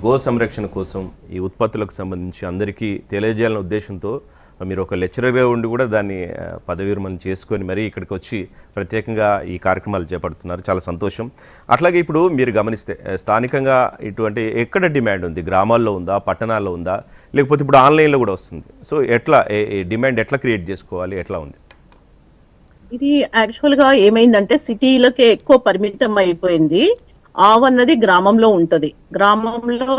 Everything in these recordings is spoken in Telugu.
గో సంరక్షణ కోసం ఈ ఉత్పత్తులకు సంబంధించి అందరికీ తెలియజేయాలనే ఉద్దేశంతో మీరు ఒక లెక్చరర్గా ఉండి కూడా దాన్ని పదవి విరమణ చేసుకొని మరీ ఇక్కడికి వచ్చి ప్రత్యేకంగా ఈ కార్యక్రమాలు చేపడుతున్నారు. చాలా సంతోషం. అట్లాగే ఇప్పుడు మీరు గమనిస్తే స్థానికంగా ఇటువంటి ఎక్కడ డిమాండ్ ఉంది? గ్రామాల్లో ఉందా, పట్టణాల్లో ఉందా, లేకపోతే ఇప్పుడు ఆన్లైన్లో కూడా వస్తుంది? సో ఎట్లా డిమాండ్ ఎట్లా క్రియేట్ చేసుకోవాలి, ఎట్లా ఉంది ఇది? యాక్చువల్గా ఏమైందంటే సిటీలకే ఎక్కువ పరిమితం అయిపోయింది. ఆవు అన్నది గ్రామంలో ఉంటది. గ్రామంలో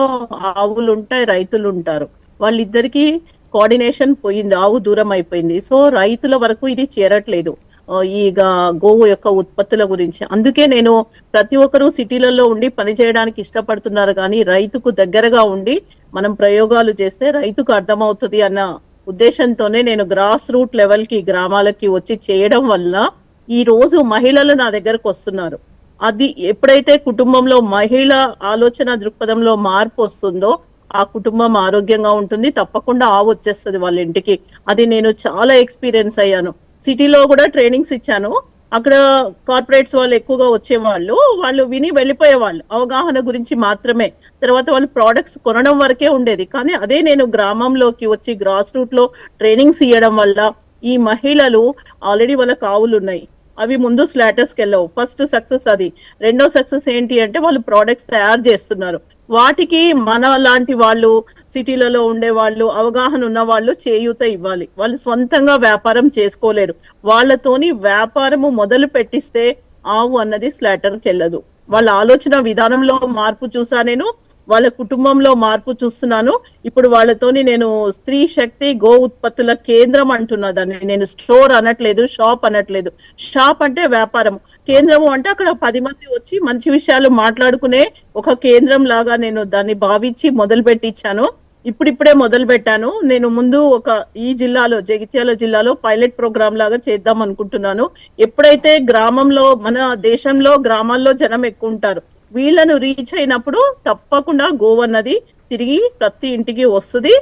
ఆవులు ఉంటాయి, రైతులు ఉంటారు. వాళ్ళిద్దరికి కోఆర్డినేషన్ పోయింది, ఆవు దూరం అయిపోయింది. సో రైతుల వరకు ఇది చేరట్లేదు ఈ గోవు యొక్క ఉత్పత్తుల గురించి. అందుకే నేను ప్రతి ఒక్కరూ సిటీలలో ఉండి పని చేయడానికి ఇష్టపడుతున్నారు, కానీ రైతుకు దగ్గరగా ఉండి మనం ప్రయోగాలు చేస్తే రైతుకు అర్థమవుతుంది అన్న ఉద్దేశంతోనే నేను గ్రాస్ రూట్ లెవెల్ కి గ్రామాలకి వచ్చి చేయడం వల్ల ఈ రోజు మహిళలు నా దగ్గరకు వస్తున్నారు. అది ఎప్పుడైతే కుటుంబంలో మహిళ ఆలోచన దృక్పథంలో మార్పు వస్తుందో ఆ కుటుంబం ఆరోగ్యంగా ఉంటుంది. తప్పకుండా ఆవు వచ్చేస్తుంది వాళ్ళ ఇంటికి. అది నేను చాలా ఎక్స్పీరియన్స్ అయ్యాను. సిటీలో కూడా ట్రైనింగ్స్ ఇచ్చాను. అక్కడ కార్పొరేట్స్ వాళ్ళు ఎక్కువగా వచ్చేవాళ్ళు, వాళ్ళు విని వెళ్ళిపోయేవాళ్ళు అవగాహన గురించి మాత్రమే. తర్వాత వాళ్ళు ప్రోడక్ట్స్ కొనడం వరకే ఉండేది. కానీ అదే నేను గ్రామంలోకి వచ్చి గ్రాస్ రూట్ లో ట్రైనింగ్స్ ఇవ్వడం వల్ల ఈ మహిళలు ఆల్రెడీ వాళ్ళకి ఆవులు ఉన్నాయి, అవి ముందు స్లాటర్స్కి వెళ్ళవు. ఫస్ట్ సక్సెస్ అది. రెండో సక్సెస్ ఏంటి అంటే వాళ్ళు ప్రోడక్ట్స్ తయారు చేస్తున్నారు. వాటికి మన లాంటి వాళ్ళు, సిటీలలో ఉండే వాళ్ళు, అవగాహన ఉన్న వాళ్ళు చేయూత ఇవ్వాలి. వాళ్ళు స్వంతంగా వ్యాపారం చేసుకోలేరు. వాళ్ళతోని వ్యాపారము మొదలు పెట్టిస్తే ఆవు అన్నది స్లాటర్కి వెళ్ళదు. వాళ్ళ ఆలోచన విధానంలో మార్పు చూసా నేను, వాళ్ళ కుటుంబంలో మార్పు చూస్తున్నాను. ఇప్పుడు వాళ్ళతోని నేను స్త్రీ శక్తి గో ఉత్పత్తుల కేంద్రం అంటున్నా దాన్ని. నేను స్టోర్ అనట్లేదు, షాప్ అనట్లేదు. షాప్ అంటే వ్యాపారం, కేంద్రము అంటే అక్కడ 10 మంది వచ్చి మంచి విషయాలు మాట్లాడుకునే ఒక కేంద్రం లాగా నేను దాన్ని భావించి మొదలు పెట్టించాను. ఇప్పుడిప్పుడే మొదలు పెట్టాను. నేను ముందు ఈ జిల్లాలో, జగిత్యాల జిల్లాలో పైలట్ ప్రోగ్రామ్ లాగా చేద్దాం అనుకుంటున్నాను. ఎప్పుడైతే గ్రామంలో, మన దేశంలో గ్రామాల్లో జనం ఎక్కువ ఉంటారు, వీళ్ళను రీచ్ అయినప్పుడు తప్పకుండా గోవు అన్నది తిరిగి ప్రతి ఇంటికి వస్తుంది.